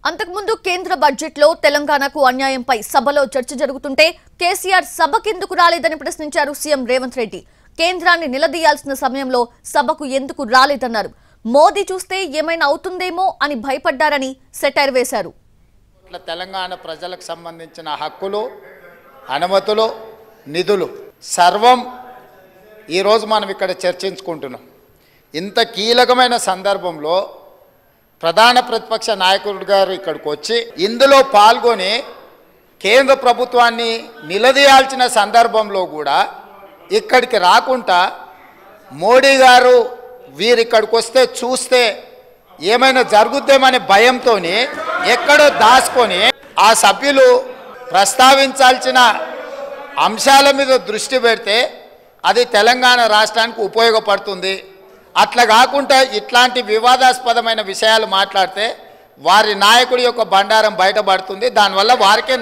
అంతకుముందు కేంద్ర బడ్జెట్ లో తెలంగాణకు అన్యాయంపై సభలో చర్చ జరుగుతుంటే కేసీఆర్ సభకెందుకు రాలేదని ప్రశ్నించారు సీఎం రేవంత్ రెడ్డి. కేంద్రాన్ని నిలదీయాల్సిన సమయంలో సభకు ఎందుకు రాలేదన్నారు. మోదీ చూస్తే ఏమైనా అవుతుందేమో అని భయపడ్డారని సెటైర్ వేశారు. తెలంగాణ ప్రజలకు సంబంధించిన హక్కులు, అనుమతులు, నిధులు సర్వం ఈరోజు మనం ఇక్కడ చర్చించుకుంటున్నాం. ఇంత కీలకమైన సందర్భంలో ప్రధాన ప్రతిపక్ష నాయకుడు గారు ఇక్కడికి వచ్చి ఇందులో పాల్గొని కేంద్ర ప్రభుత్వాన్ని నిలదీయాల్సిన సందర్భంలో కూడా ఇక్కడికి రాకుండా మోడీ గారు వీరిక్కడికి వస్తే చూస్తే ఏమైనా జరుగుద్దేమనే భయంతో ఎక్కడో దాచుకొని ఆ సభ్యులు ప్రస్తావించాల్సిన అంశాల మీద దృష్టి పెడితే అది తెలంగాణ రాష్ట్రానికి ఉపయోగపడుతుంది. అట్లా కాకుండా ఇట్లాంటి వివాదాస్పదమైన విషయాలు మాట్లాడితే వారి నాయకుడి యొక్క బండారం బయటపడుతుంది. దానివల్ల వారికే